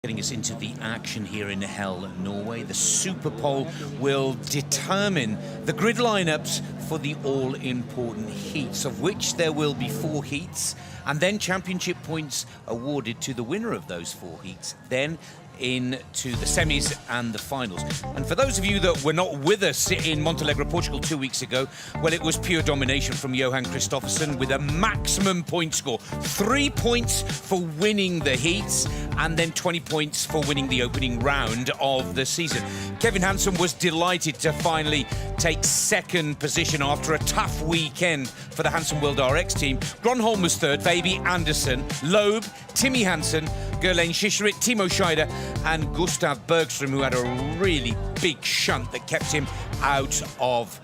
Getting us into the action here in Hell, Norway. The SuperPole will determine the grid lineups for the all-important heats, of which there will be 4 heats, and then championship points awarded to the winner of those 4 heats, then into the semis and the finals. And for those of you that were not with us in Mondello, Portugal 2 weeks ago, well, it was pure domination from Johan Kristoffersson with a maximum point score. 3 points for winning the heats and then 20 points for winning the opening round of the season. Kevin Hansen was delighted to finally take second position after a tough weekend for the Hansen World RX team. Gronholm was third, Baby Anderson, Loeb, Timmy Hansen, Gerlen Schischerit, Timo Scheider and Gustav Bergström, who had a really big shunt that kept him out of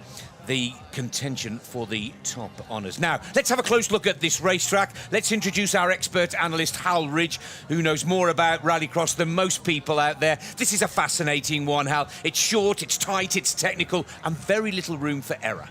the contention for the top honours. Now, let's have a close look at this racetrack. Let's introduce our expert analyst, Hal Ridge, who knows more about rallycross than most people out there. This is a fascinating one, Hal. It's short, it's tight, it's technical, and very little room for error.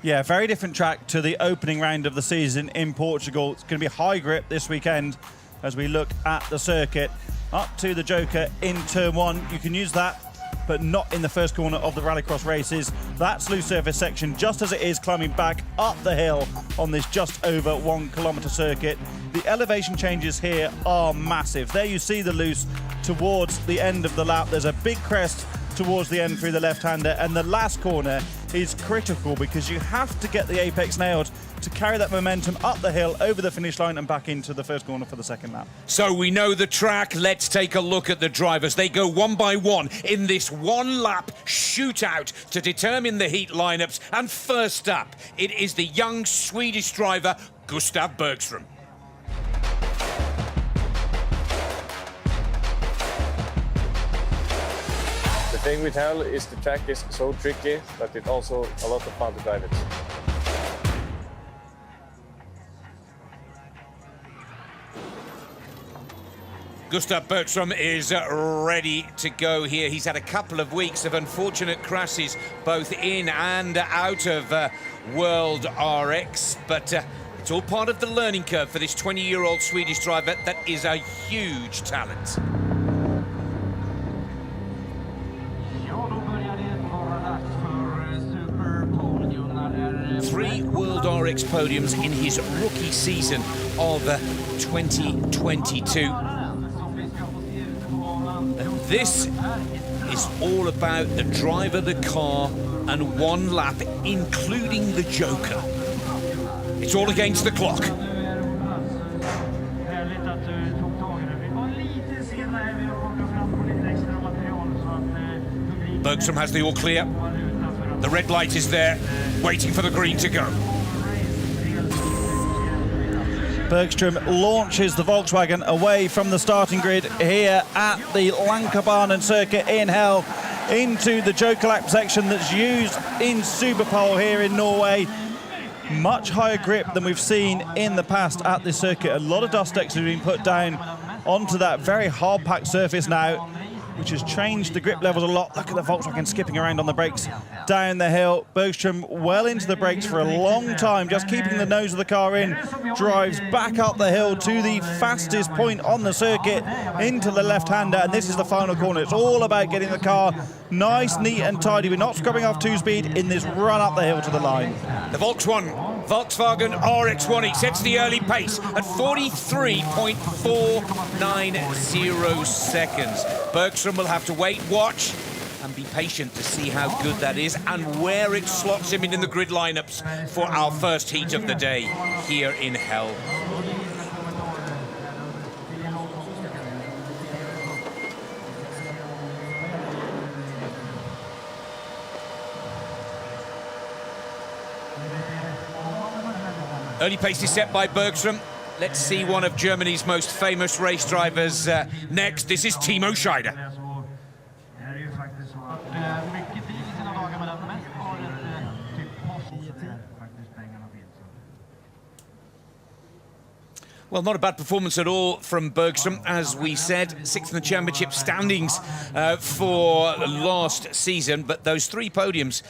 Yeah, very different track to the opening round of the season in Portugal. It's going to be high grip this weekend as we look at the circuit. Up to the Joker in turn 1. You can use that, but not in the first corner of the rallycross races. That's loose surface section, just as it is climbing back up the hill on this just over 1 kilometre circuit. The elevation changes here are massive. There you see the loose towards the end of the lap. There's a big crest towards the end through the left-hander, and the last corner is critical because you have to get the apex nailed to carry that momentum up the hill, over the finish line and back into the first corner for the second lap. So we know the track. Let's take a look at the drivers. They go one by one in this one-lap shootout to determine the heat lineups. And first up, it is the young Swedish driver, Gustav Bergström. The thing with Hell is the track is so tricky, but it's also a lot of fun to drive it. Gustav Bergström is ready to go here. He's had a couple of weeks of unfortunate crashes, both in and out of World RX, but it's all part of the learning curve for this 20-year-old Swedish driver that is a huge talent. Three World RX podiums in his rookie season of 2022. And this is all about the driver, the car, and one lap, including the Joker. It's all against the clock. Bergström has the all clear. The red light is there, waiting for the green to go. Bergström launches the Volkswagen away from the starting grid here at the Lankabanen circuit in Hell into the Joker lap section that's used in SuperPole here in Norway. Much higher grip than we've seen in the past at this circuit. A lot of dust decks have been put down onto that very hard-packed surface now, which has changed the grip levels a lot. Look at the Volkswagen skipping around on the brakes down the hill. Bergström well into the brakes for a long time, just keeping the nose of the car in. Drives back up the hill to the fastest point on the circuit into the left-hander, and this is the final corner. It's all about getting the car nice, neat and tidy. We're not scrubbing off 2-speed in this run up the hill to the line. The Volkswagen RX1, he sets the early pace at 43.490 seconds. Bergström will have to wait, watch, and be patient to see how good that is and where it slots him in the grid lineups for our first heat of the day here in Hell. Early pace is set by Bergström. Let's see one of Germany's most famous race drivers next. This is Timo Scheider. Well, not a bad performance at all from Bergström. As we said, 6th in the championship standings for last season. But those 3 podiums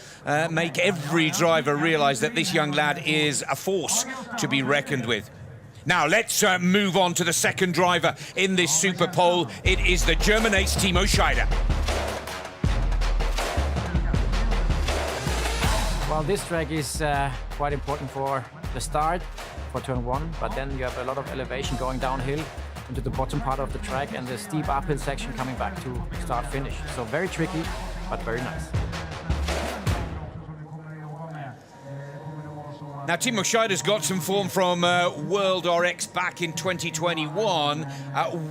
make every driver realise that this young lad is a force to be reckoned with. Now let's move on to the second driver in this SuperPole. It is the German ace Timo Scheider. Well, this track is quite important for the start, for turn one, but then you have a lot of elevation going downhill into the bottom part of the track and the steep uphill section coming back to start-finish. So very tricky, but very nice. Now, Timo Scheider's got some form from World RX back in 2021.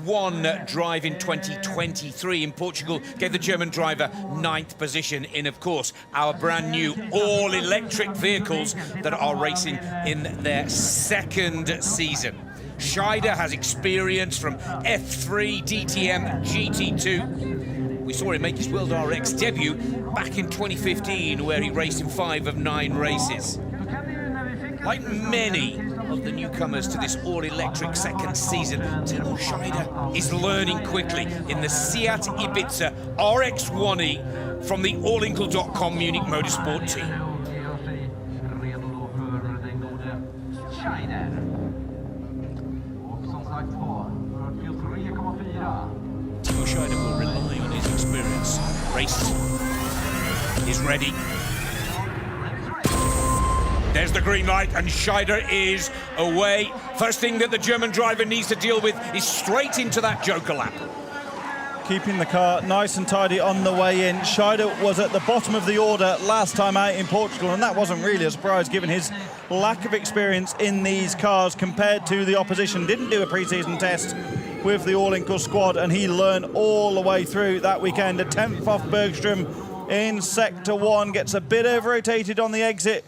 One drive in 2023 in Portugal gave the German driver 9th position in, of course, our brand new all-electric vehicles that are racing in their second season. Scheider has experience from F3, DTM, GT2. We saw him make his World RX debut back in 2015, where he raced in 5 of 9 races. Like many of the newcomers to this all-electric second season, Timo Scheider is learning quickly in the Seat Ibiza RX1E from the allinkle.com Munich Motorsport team. Timo Scheider will rely on his experience. Race is ready. There's the green light, and Scheider is away. First thing that the German driver needs to deal with is straight into that Joker lap. Keeping the car nice and tidy on the way in. Scheider was at the bottom of the order last time out in Portugal, and that wasn't really a surprise given his lack of experience in these cars compared to the opposition. Didn't do a pre-season test with the All-Inkle squad, and he learned all the way through that weekend. A 10th off Bergström in Sector 1, gets a bit over-rotated on the exit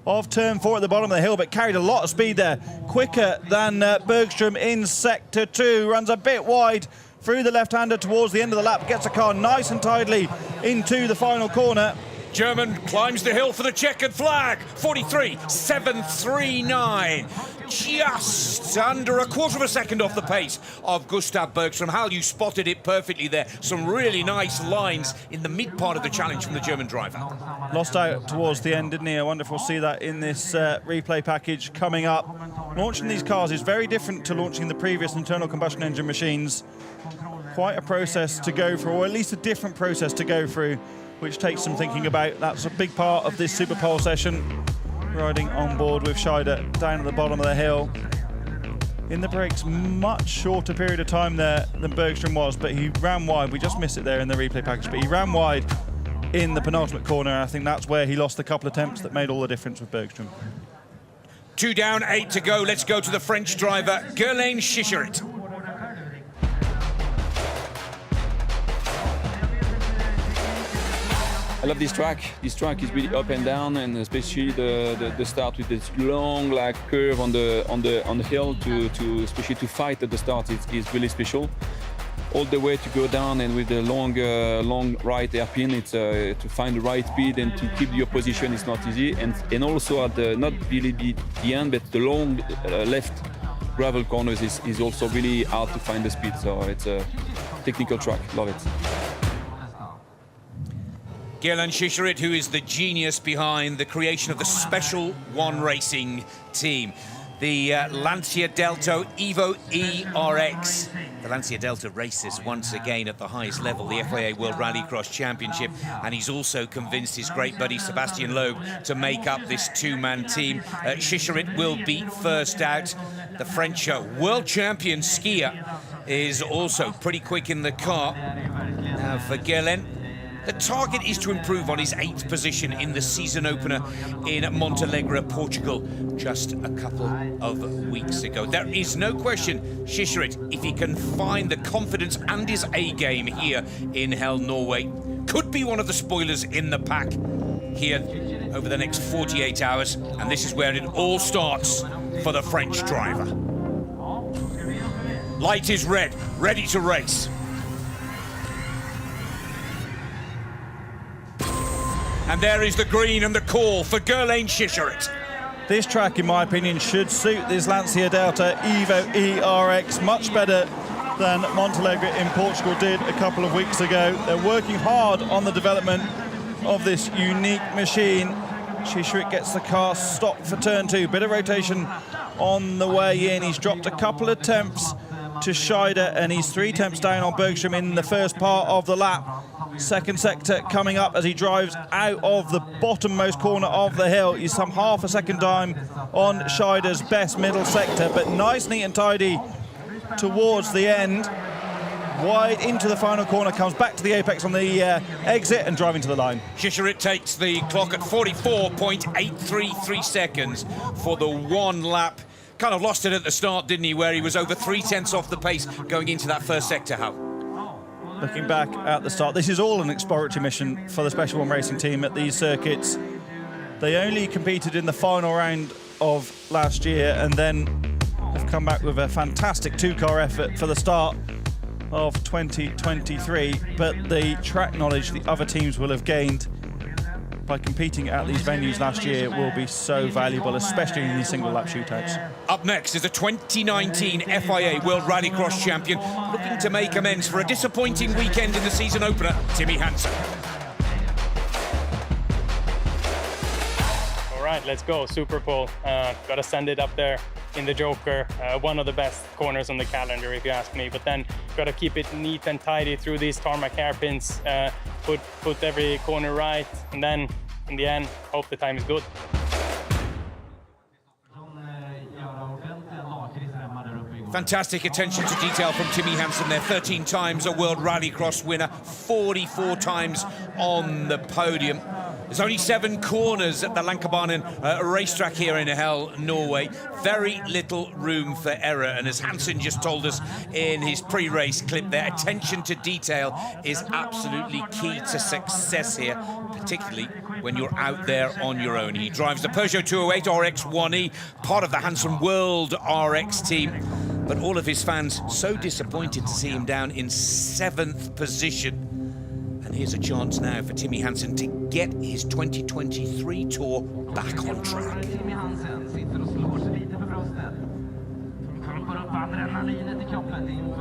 of turn 4 at the bottom of the hill, but carried a lot of speed there. Quicker than Bergström in Sector 2. Runs a bit wide through the left-hander towards the end of the lap. Gets the car nice and tidily into the final corner. German climbs the hill for the checkered flag. 43.739. Just under a quarter of a second off the pace of Gustav Bergström. Hal, you spotted it perfectly there. Some really nice lines in the mid part of the challenge from the German driver. Lost out towards the end, didn't he? I wonder if we'll see that in this replay package coming up. Launching these cars is very different to launching the previous internal combustion engine machines. Quite a process to go through, or at least a different process to go through, which takes some thinking about. That's a big part of this SuperPole session. Riding on board with Scheider down at the bottom of the hill. In the brakes, much shorter period of time there than Bergström was, but he ran wide. We just missed it there in the replay package, but he ran wide in the penultimate corner, and I think that's where he lost a couple of attempts that made all the difference with Bergström. 2 down, 8 to go. Let's go to the French driver, Guerlain Chicherit. I love this track. This track is really up and down, and especially the start with this long curve on the hill to especially to fight at the start is really special. All the way to go down, and with the long right hairpin, it's to find the right speed and to keep your position is not easy. And also at the not really the end, but the long left gravel corners is also really hard to find the speed. So it's a technical track. Love it. Guerlain Chicherit, who is the genius behind the creation of the Special One Racing team. The Lancia Delta Evo ERX. The Lancia Delta races once again at the highest level, the FIA World Rallycross Championship, and he's also convinced his great buddy Sébastien Loeb to make up this two-man team. Chicherit will be first out. The French world champion skier is also pretty quick in the car. Now for Guerlain, the target is to improve on his 8th position in the season opener in Montenegro, Portugal, just a couple of weeks ago. There is no question, Chicherit, if he can find the confidence and his A-game here in Hell, Norway, could be one of the spoilers in the pack here over the next 48 hours. And this is where it all starts for the French driver. Light is red, ready to race. And there is the green and the call for Guerlain Chicherit. This track, in my opinion, should suit this Lancia Delta Evo ERX much better than Montenegro in Portugal did a couple of weeks ago. They're working hard on the development of this unique machine. Chicherit gets the car stopped for turn 2. Bit of rotation on the way in. He's dropped a couple of tenths to Scheider, and he's 3 tenths down on Bergström in the first part of the lap. Second sector coming up as he drives out of the bottommost corner of the hill. He's some half a second down on Scheider's best middle sector, but nice, neat and tidy towards the end. Wide into the final corner, comes back to the apex on the exit and driving to the line. Shisharit takes the clock at 44.833 seconds for the one lap. Kind of lost it at the start, didn't he, where he was over 3 tenths off the pace going into that first sector, Hal. Looking back at the start, this is all an exploratory mission for the Special One racing team at these circuits. They only competed in the final round of last year and then have come back with a fantastic 2-car effort for the start of 2023, but the track knowledge the other teams will have gained by competing at these venues last year will be so valuable, especially in these single lap shootouts. Up next is the 2019 FIA World Rallycross champion, looking to make amends for a disappointing weekend in the season opener, Timmy Hansen. All right, let's go, SuperPole. Gotta send it up there in the Joker, one of the best corners on the calendar if you ask me, but then gotta keep it neat and tidy through these tarmac hairpins, put every corner right, and then in the end hope the time is good. Fantastic attention to detail from Timmy Hansen there. 13 times a World Rallycross winner, 44 times on the podium. There's only 7 corners at the Lankabanen racetrack here in Hell, Norway. Very little room for error. And as Hansen just told us in his pre-race clip there, attention to detail is absolutely key to success here, particularly when you're out there on your own. He drives the Peugeot 208 RX 1E, part of the Hansen World RX team. But all of his fans so disappointed to see him down in 7th position. And here's a chance now for Timmy Hansen to get his 2023 tour back on track.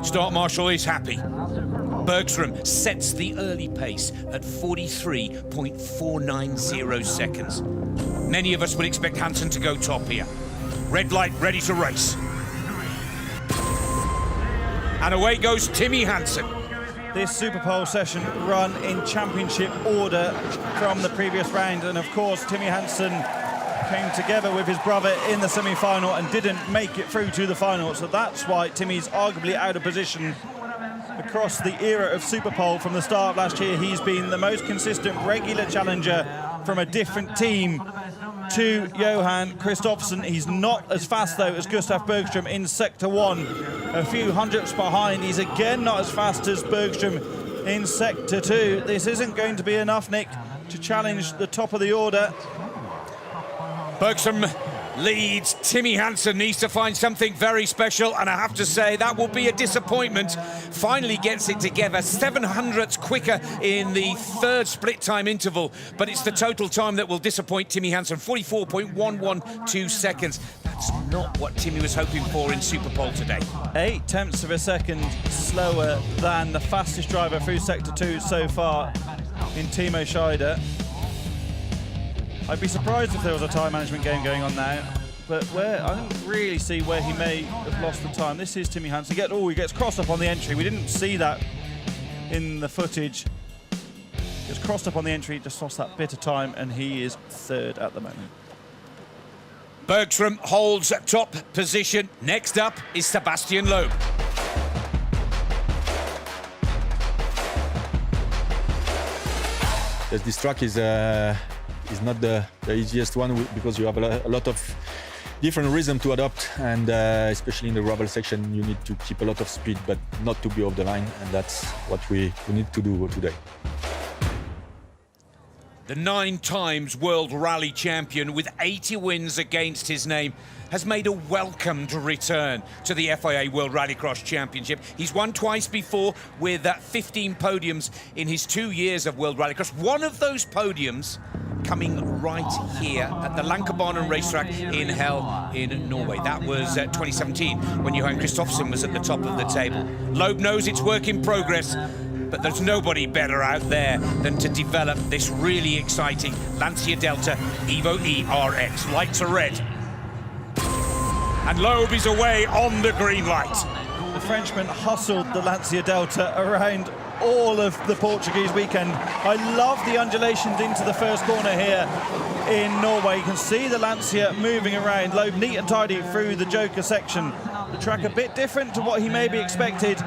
Start Marshal is happy. Bergström sets the early pace at 43.490 seconds. Many of us would expect Hansen to go top here. Red light, ready to race. And away goes Timmy Hansen. This SuperPole session run in championship order from the previous round, and of course Timmy Hansen came together with his brother in the semi-final and didn't make it through to the final, so that's why Timmy's arguably out of position. Across the era of SuperPole from the start of last year, he's been the most consistent regular challenger from a different team to Johan Kristoffersson. He's not as fast though as Gustav Bergström in sector 1, a few hundredths behind. He's again not as fast as Bergström in sector 2. This isn't going to be enough, Nick, to challenge the top of the order. Bergström leads. Timmy Hansen needs to find something very special, and I have to say that will be a disappointment. Finally gets it together, 700ths quicker in the 3rd split time interval, but it's the total time that will disappoint Timmy Hansen, 44.112 seconds. That's not what Timmy was hoping for in SuperPole today. 8 tenths of a second slower than the fastest driver through sector 2 so far in Timo Scheider. I'd be surprised if there was a time management game going on now, but where I didn't really see where he may have lost the time. This is Timmy Hansen. He gets crossed up on the entry. We didn't see that in the footage. Gets crossed up on the entry, just lost that bit of time, and he is 3rd at the moment. Bergström holds top position. Next up is Sébastien Loeb. Yes, this track is not the easiest one because you have a lot of different rhythm to adopt, and especially in the rubble section you need to keep a lot of speed but not to be off the line, and that's what we need to do today. The 9 times World Rally champion with 80 wins against his name has made a welcomed return to the FIA World Rallycross Championship. He's won twice before with 15 podiums in his 2 years of World Rallycross. One of those podiums coming right here at the Lankabanen racetrack in Hell in Norway. That was 2017 when Johan Kristoffersson was at the top of the table. Loeb knows it's work in progress, but there's nobody better out there than to develop this really exciting Lancia Delta Evo E RX. Lights are red. and Loeb is away on the green light. The Frenchman hustled the Lancia Delta around all of the Portuguese weekend. I love the undulations into the first corner here in Norway. You can see the Lancia moving around. Loeb neat and tidy through the Joker section. The track a bit different to what he maybe expected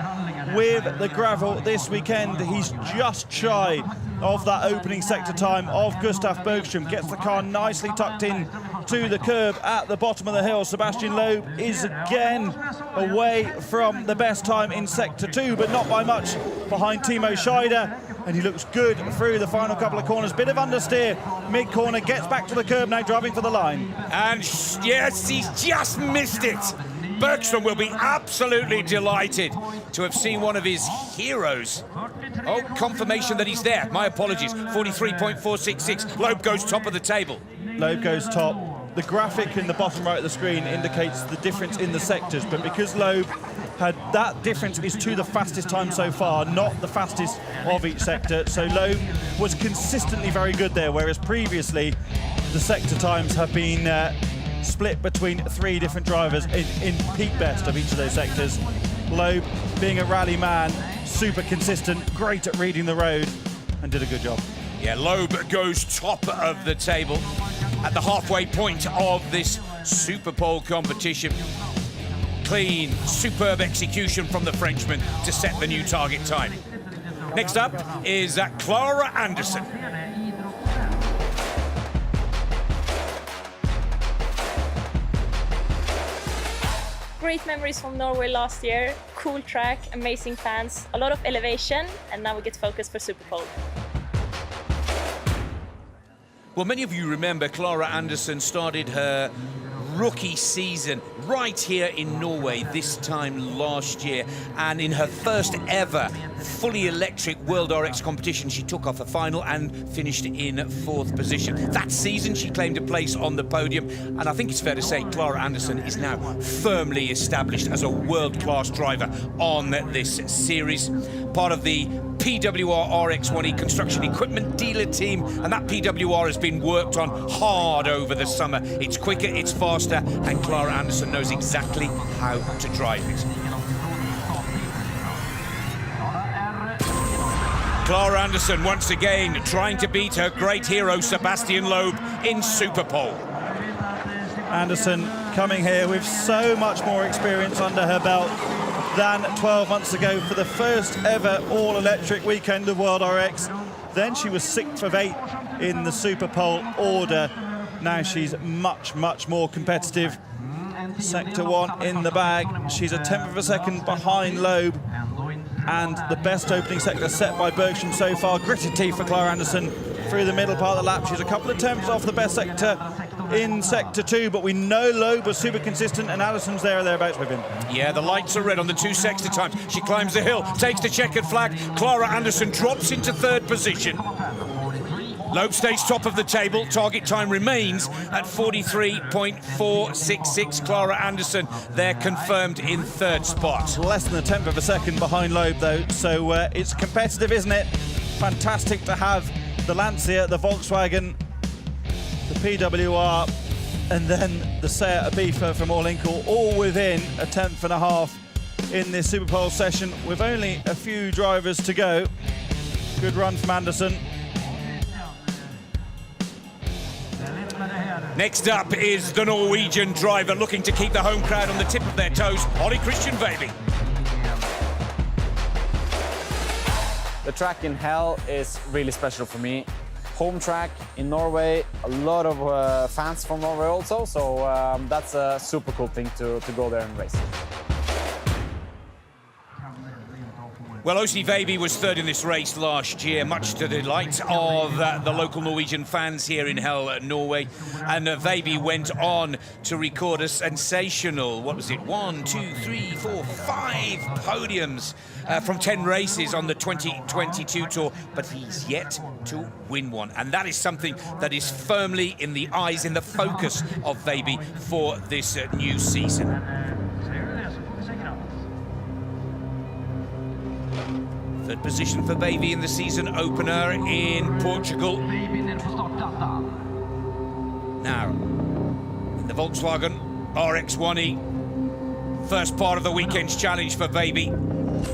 with the gravel this weekend. He's just shy of that opening sector time of Gustav Bergström. Gets the car nicely tucked in to the curb at the bottom of the hill. Sébastien Loeb is again away from the best time in sector 2, but not by much behind Timo Scheider, and he looks good through the final couple of corners. Bit of understeer mid-corner, gets back to the curb now, driving for the line. And yes, he's just missed it. Bergström will be absolutely delighted to have seen one of his heroes. Oh, confirmation that he's there. My apologies. 43.466. Loeb goes top of the table. Loeb goes top. The graphic in the bottom right of the screen indicates the difference in the sectors, but because Loeb had that difference is to the fastest time so far, not the fastest of each sector. So Loeb was consistently very good there, whereas previously the sector times have been split between 3 different drivers in peak best of each of those sectors. Loeb, being a rally man, super consistent, great at reading the road, and did a good job. Yeah, Loeb goes top of the table at the halfway point of this SuperPole competition. Clean, superb execution from the Frenchman to set the new target time. Next up is Clara Anderson. Great memories from Norway last year. Cool track, amazing fans, a lot of elevation, and now we get focused for SuperPole. Well, many of you remember Clara Anderson started her rookie season right here in Norway this time last year, and in her first ever fully electric World RX competition she took off a final and finished in 4th position. That season she claimed a place on the podium, and I think it's fair to say Clara Anderson is now firmly established as a world-class driver on this series. Part of the PWR RX1E construction equipment dealer team, and that PWR has been worked on hard over the summer. It's quicker, it's faster, and Clara Anderson knows exactly how to drive it. Clara Anderson once again trying to beat her great hero Sébastien Loeb in SuperPole. Anderson coming here with so much more experience under her belt than 12 months ago for the first ever all-electric weekend of World RX. Then she was 6th of 8 in the SuperPole order. Now she's much, much more competitive. Sector 1 in the bag. She's a 10th of a second behind Loeb, and the best opening sector set by Bergström so far. Gritted teeth for Clara Anderson through the middle part of the lap. She's a couple of tenths off the best sector in sector 2, but we know Loeb was super consistent, and Anderson's there or thereabouts with him. Yeah, the lights are red on the 2 sector times. She climbs the hill, takes the checkered flag. Clara Anderson drops into 3rd position. Loeb stays top of the table. Target time remains at 43.466. Clara Anderson there confirmed in 3rd spot. Less than a tenth of a second behind Loeb though, so it's competitive, isn't it? Fantastic to have the Lancia, the Volkswagen, the PWR, and then the Seat Ibiza from Orlinkel, all within a tenth and a half in this SuperPole session with only a few drivers to go. Good run from Anderson. Next up is the Norwegian driver looking to keep the home crowd on the tip of their toes, Ole Christian Vejby. The track in Hell is really special for me. Home track in Norway, a lot of fans from Norway also, so that's a super cool thing to go there and race. Well, Ole Vejby was 3rd in this race last year, much to the delight of the local Norwegian fans here in Hell, Norway. And Vejby went on to record a sensational, 5 podiums from 10 races on the 2022 tour, but he's yet to win one. And that is something that is firmly in the eyes, in the focus of Vejby for this new season. 3rd position for Vejby in the season opener in Portugal. Now, in the Volkswagen, RX1E. First part of the weekend's challenge for Baby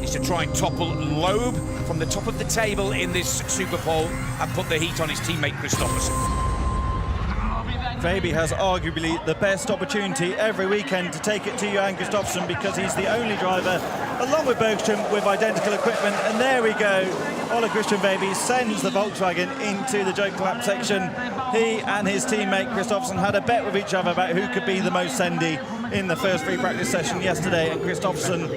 is to try and topple Loeb from the top of the table in this SuperPole and put the heat on his teammate Kristoffersson. Baby has arguably the best opportunity every weekend to take it to Johan Kristoffersson because he's the only driver, along with Bergström, with identical equipment. And there we go. Ole Christian Baby sends the Volkswagen into the joke lap section. He and his teammate Kristoffersson had a bet with each other about who could be the most sendy in the first free practice session yesterday, and Kristoffersson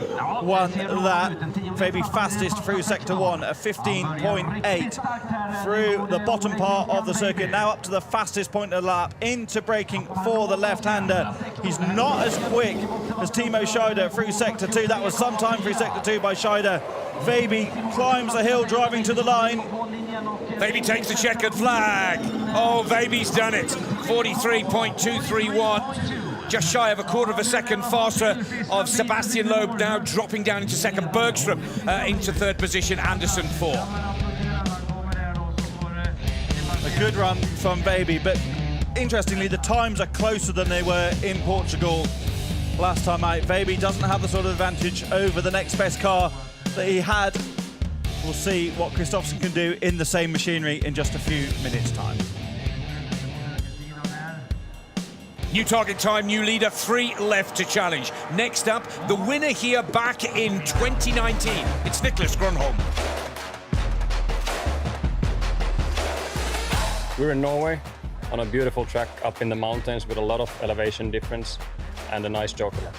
won that. Baby fastest through sector 1 at 15.8 through the bottom part of the circuit, now up to the fastest point of the lap, into braking for the left-hander. He's not as quick as Timo Scheider through sector 2. That was some time through sector 2 by Scheider. Baby climbs the hill driving to the line. Baby takes the checkered flag. Oh, Baby's done it. 43.231. Just shy of a quarter of a second faster of Sébastien Loeb, now dropping down into second. Bergström into third position, Anderson 4. A good run from Baby, but interestingly, the times are closer than they were in Portugal last time out. Baby doesn't have the sort of advantage over the next best car that he had. We'll see what Kristoffersson can do in the same machinery in just a few minutes' time. New target time, new leader, 3 left to challenge. Next up, the winner here back in 2019. It's Niklas Grönholm. We're in Norway on a beautiful track up in the mountains with a lot of elevation difference and a nice joker lap.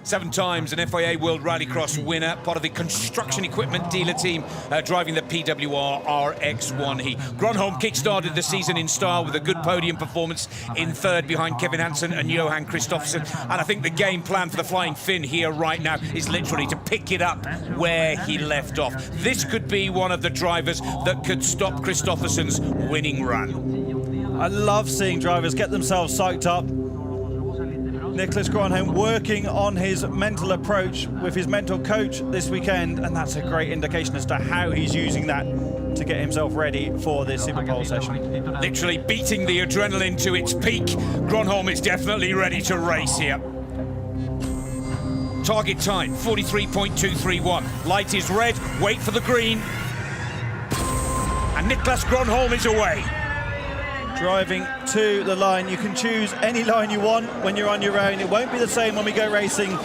7 times an FIA World Rallycross winner, part of the construction equipment dealer team driving the PWR RX1E. Grönholm kick-started the season in style with a good podium performance in third behind Kevin Hansen and Johan Kristoffersson. And I think the game plan for the Flying Finn here right now is literally to pick it up where he left off. This could be one of the drivers that could stop Kristoffersson's winning run. I love seeing drivers get themselves psyched up. Niklas Grönholm working on his mental approach with his mental coach this weekend, and that's a great indication as to how he's using that to get himself ready for this SuperPole session. Literally beating the adrenaline to its peak. Grönholm is definitely ready to race here. Target time, 43.231. Light is red, wait for the green. And Niklas Grönholm is away. Driving to the line. You can choose any line you want when you're on your own. It won't be the same when we go racing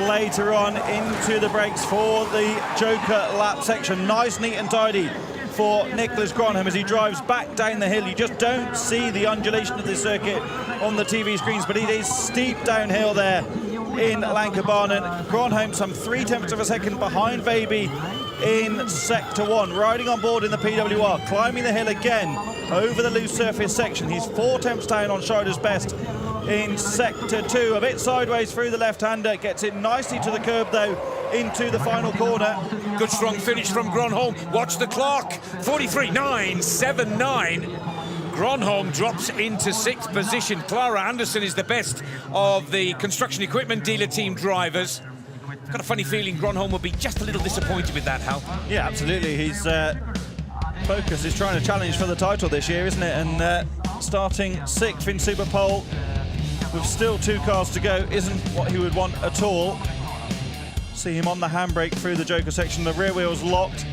later on into the brakes for the Joker lap section. Nice, neat and tidy for Niklas Grönholm as he drives back down the hill. You just don't see the undulation of the circuit on the TV screens, but it is steep downhill there in Lankabanen. Grönholm some 0.3 of a second behind Baby in sector 1, riding on board in the PWR, climbing the hill again over the loose surface section. He's 0.4 down on Scheider's best in sector 2, a bit sideways through the left-hander, gets it nicely to the curb though into the final corner. Good strong finish from Grönholm. Watch the clock, 43.979. Grönholm drops into 6th position. Clara Anderson is the best of the construction equipment dealer team drivers. Got a funny feeling Grönholm will be just a little disappointed with that, Hal. Yeah, absolutely. His focus is trying to challenge for the title this year, isn't it? And starting 6th in SuperPole with still 2 cars to go isn't what he would want at all. See him on the handbrake through the Joker section. The rear wheel's locked.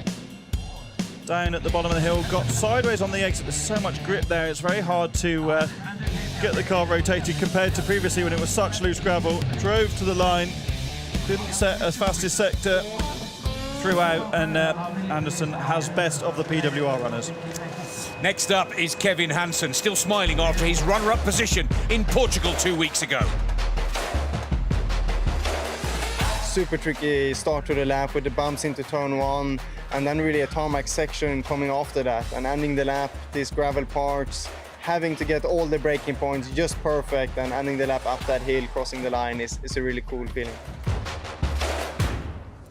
Down at the bottom of the hill, got sideways on the exit. There's so much grip there, it's very hard to get the car rotated compared to previously when it was such loose gravel. Drove to the line, didn't set as fastest sector throughout, and Anderson has best of the PWR runners. Next up is Kevin Hansen, still smiling after his runner-up position in Portugal 2 weeks ago. Super tricky start to the lap with the bumps into turn 1, and then really a tarmac section coming after that, and ending the lap, these gravel parts, having to get all the braking points just perfect, and ending the lap up that hill, crossing the line is a really cool feeling.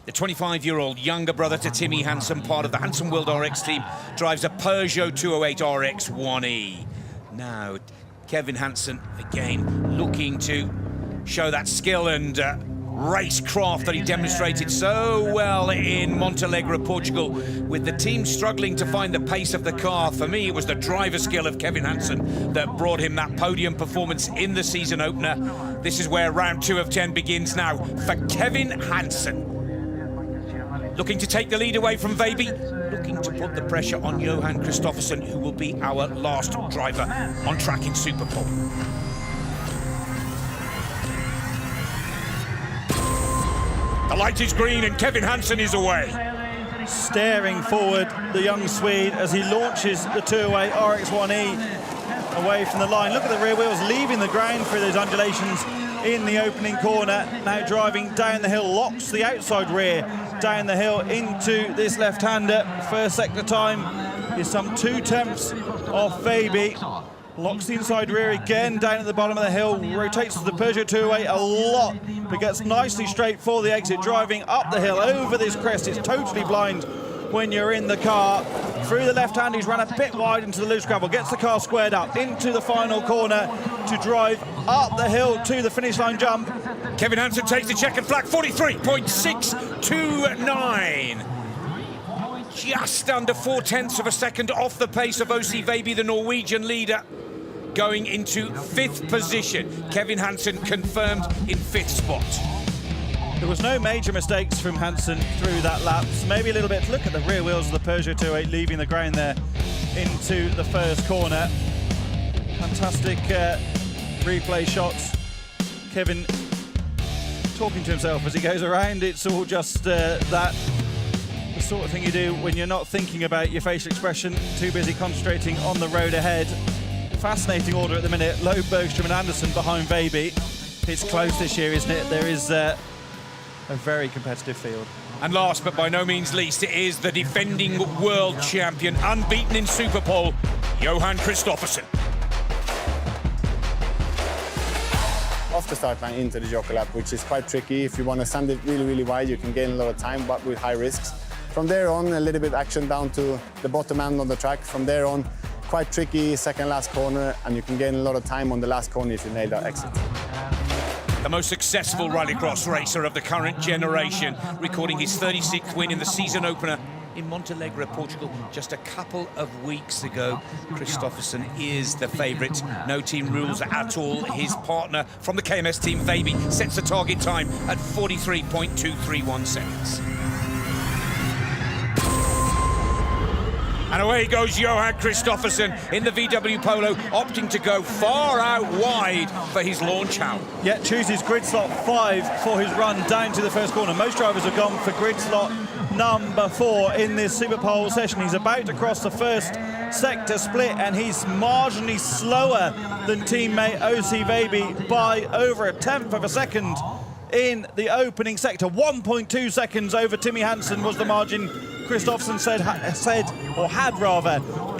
The 25-year-old younger brother to Timmy Hansen, part of the Hansen World RX team, drives a Peugeot 208 RX1E. Now, Kevin Hansen, again, looking to show that skill and racecraft that he demonstrated so well in Montenegro, Portugal, with the team struggling to find the pace of the car. For me, it was the driver skill of Kevin Hansen that brought him that podium performance in the season opener. This is where round 2 of 10 begins now for Kevin Hansen. Looking to take the lead away from Veiby, looking to put the pressure on Johan Kristoffersson, who will be our last driver on track in SuperPole. The light is green and Kevin Hansen is away. Staring forward, the young Swede, as he launches the 208 RX1E away from the line. Look at the rear wheels leaving the ground for those undulations in the opening corner. Now driving down the hill, locks the outside rear down the hill into this left-hander. First sector time is some 2 tenths off Veiby. Locks the inside rear again down at the bottom of the hill, rotates to the Peugeot 208 a lot, but gets nicely straight for the exit, driving up the hill over this crest. It's totally blind when you're in the car. Through the left hand, he's run a bit wide into the loose gravel, gets the car squared up into the final corner to drive up the hill to the finish line jump. Kevin Hansen takes the checkered flag, 43.629. Just under 4 tenths of a second off the pace of OC Veiby, the Norwegian leader, going into 5th position. Kevin Hansen confirmed in 5th spot. There was no major mistakes from Hansen through that lap. So maybe a little bit. Look at the rear wheels of the Peugeot 208 leaving the ground there into the first corner. Fantastic replay shots. Kevin talking to himself as he goes around. It's all just the sort of thing you do when you're not thinking about your facial expression, too busy concentrating on the road ahead. Fascinating order at the minute. Loeb, Bergström and Anderson behind Veiby. It's close this year, isn't it? There is a very competitive field. And last but by no means least, it is the defending world champion, unbeaten in SuperPole, Johan Kristoffersson. Off the start line into the joker lap, which is quite tricky. If you want to sand it really, really wide, you can gain a lot of time, but with high risks. From there on, a little bit action down to the bottom end of the track. From there on, quite tricky second last corner, and you can gain a lot of time on the last corner if you nail that exit. The most successful rallycross racer of the current generation, recording his 36th win in the season opener in Montenegro, Portugal, just a couple of weeks ago. Kristoffersson is the favourite. No team rules at all. His partner from the KMS team, Veiby, sets the target time at 43.231 seconds. And away goes Johan Kristoffersson in the VW Polo, opting to go far out wide for his launch out. Yeah, chooses grid slot 5 for his run down to the first corner. Most drivers have gone for grid slot number 4 in this SuperPole session. He's about to cross the first sector split, and he's marginally slower than teammate OC Veiby by over 1/10 of a second in the opening sector. 1.2 seconds over Timmy Hansen was the margin Kristoffersson had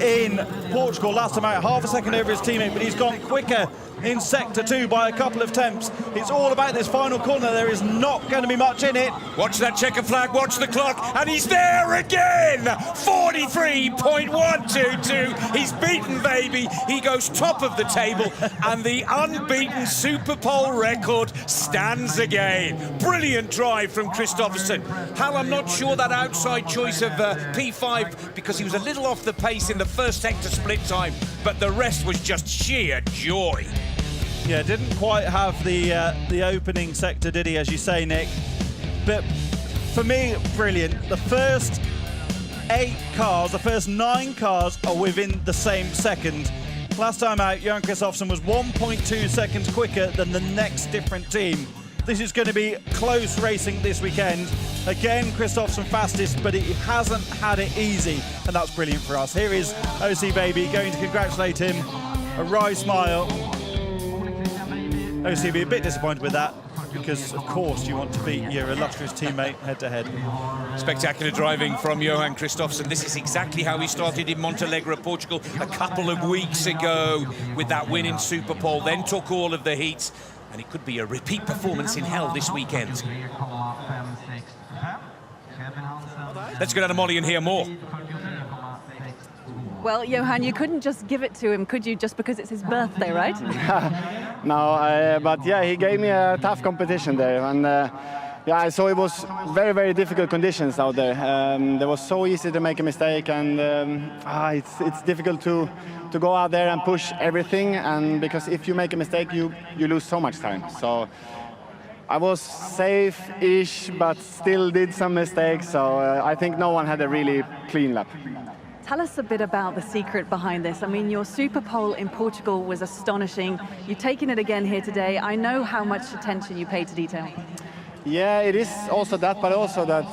in Portugal last time out. Half a second over his teammate, but he's gone quicker in sector 2 by a couple of tenths. It's all about this final corner. There is not going to be much in it. Watch that checker flag, watch the clock, and he's there again! 43.122. He's beaten Veiby. He goes top of the table, and the unbeaten SuperPole record stands again. Brilliant drive from Kristoffersson. Hal, I'm not sure that outside choice of P5, because he was a little off the pace in the first sector split time, but the rest was just sheer joy. Yeah, didn't quite have the opening sector, did he, as you say, Nick? But for me, brilliant. The first 8 cars, the first 9 cars are within the same second. Last time out, Johan Kristoffersson was 1.2 seconds quicker than the next different team. This is going to be close racing this weekend. Again, Kristoffersson fastest, but he hasn't had it easy, and that's brilliant for us. Here is OC Veiby going to congratulate him. A wry smile. OC will be a bit disappointed with that, because of course you want to beat your illustrious teammate head-to-head. Spectacular driving from Johan Kristoffersson. This is exactly how he started in Montenegro, Portugal, a couple of weeks ago with that win in SuperPole, then took all of the heats, and it could be a repeat performance in hell this weekend. Let's go down to Molly and hear more. Well, Johan, you couldn't just give it to him, could you, just because it's his birthday, right? No, but yeah, he gave me a tough competition there, and yeah, I saw it was very, very difficult conditions out there. It was so easy to make a mistake, and it's difficult to go out there and push everything, and because if you make a mistake, you lose so much time. So I was safe-ish, but still did some mistakes, so I think no one had a really clean lap. Tell us a bit about the secret behind this. I mean, your SuperPole in Portugal was astonishing. You've taken it again here today. I know how much attention you pay to detail. Yeah, it is also that, but also that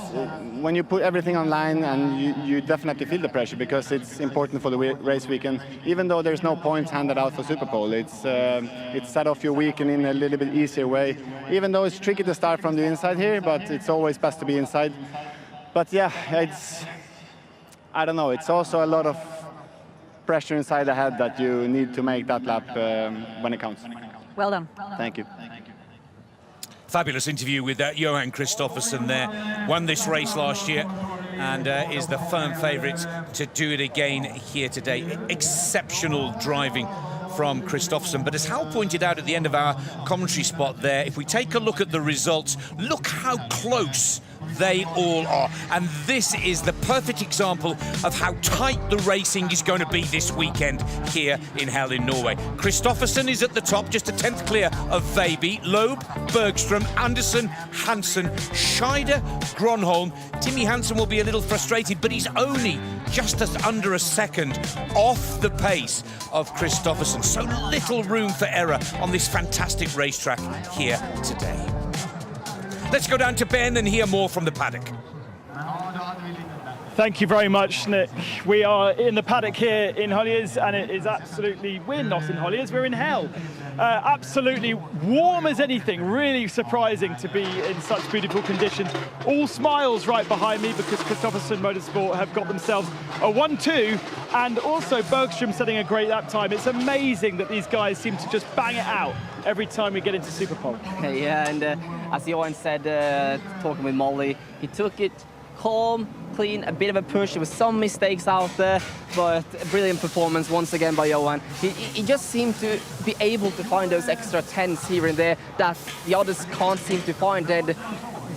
when you put everything online, and you definitely feel the pressure because it's important for the race weekend. Even though there's no points handed out for SuperPole, it's set off your weekend in a little bit easier way. Even though it's tricky to start from the inside here, but it's always best to be inside. But yeah, I don't know, it's also a lot of pressure inside the head that you need to make that lap when it counts. Well done. Thank you. Fabulous interview with Johan Kristoffersson there. Won this race last year and is the firm favourite to do it again here today. Exceptional driving from Kristoffersson, but as Hal pointed out at the end of our commentary spot there, if we take a look at the results, look how close they all are. And this is the perfect example of how tight the racing is going to be this weekend here in Hell in Norway. Kristoffersson is at the top, just a 10th clear of Veiby, Loeb, Bergström, Andersen, Hansen, Scheider, Gronholm. Timmy Hansen will be a little frustrated, but he's only just under a second off the pace of Kristoffersson. So little room for error on this fantastic racetrack here today. Let's go down to Ben and hear more from the paddock. Thank you very much, Nick. We are in the paddock here in Höljes, and it is absolutely, we're not in Höljes, we're in hell. Absolutely warm as anything, really surprising to be in such beautiful conditions. All smiles right behind me because Kristoffersson Motorsport have got themselves a 1-2, and also Bergström setting a great lap time. It's amazing that these guys seem to just bang it out every time we get into SuperPole. Yeah, and as Johan said, talking with Molly, he took it calm, clean, a bit of a push. There was some mistakes out there, but a brilliant performance once again by Johan. He just seemed to be able to find those extra tenths here and there that the others can't seem to find. And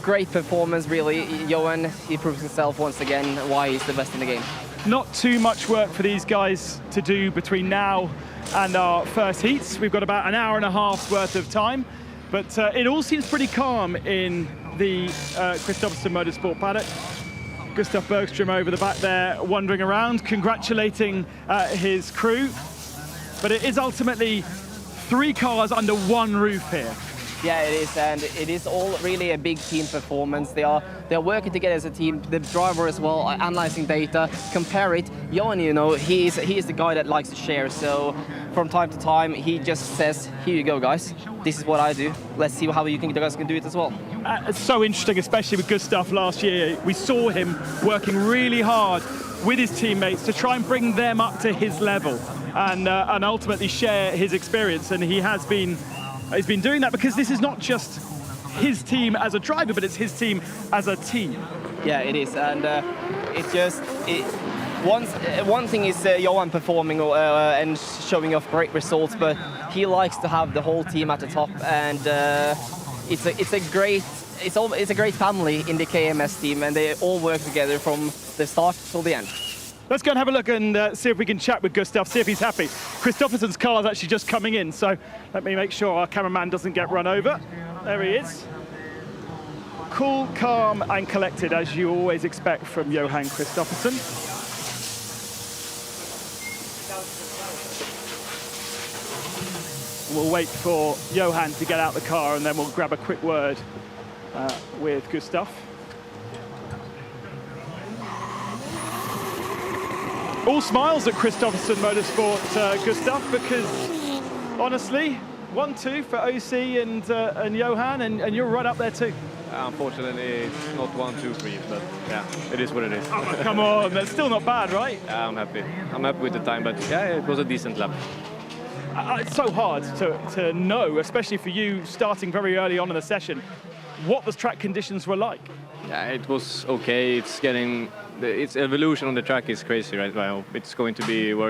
great performance, really. Johan, he proves himself once again why he's the best in the game. Not too much work for these guys to do between now and our first heats. We've got about an hour and a half worth of time, but it all seems pretty calm in the Kristoffersson Motorsport paddock. Gustav Bergström over the back there wandering around, congratulating his crew. But it is ultimately 3 cars under one roof here. Yeah, it is, and it is all really a big team performance. They're working together as a team. The driver as well, analyzing data, compare it. Johan, you know, he is the guy that likes to share. So from time to time, he just says, "Here you go, guys. This is what I do. Let's see how you guys can do it as well." It's so interesting, especially with Gustav last year. We saw him working really hard with his teammates to try and bring them up to his level and ultimately share his experience. And he's been doing that because this is not just his team as a driver, but it's his team as a team. Yeah, it is, and one thing is Johan performing and showing off great results, but he likes to have the whole team at the top, and it's a great family in the KMS team, and they all work together from the start till the end. Let's go and have a look and see if we can chat with Gustav, see if he's happy. Kristoffersson's car is actually just coming in, so let me make sure our cameraman doesn't get run over. There he is. Cool, calm and collected, as you always expect from Johan Kristoffersson. We'll wait for Johan to get out the car and then we'll grab a quick word with Gustav. All smiles at Kristoffersson Motorsport, Gustav, because honestly, 1-2 for OC and Johan, and you're right up there too. Unfortunately, it's not 1-2-3, but yeah, it is what it is. Oh, come on, that's still not bad, right? Yeah, I'm happy. I'm happy with the time, but yeah, it was a decent lap. It's so hard to know, especially for you starting very early on in the session, what the track conditions were like. Yeah, it was okay. It's getting its evolution on the track is crazy right now. It's going to be worse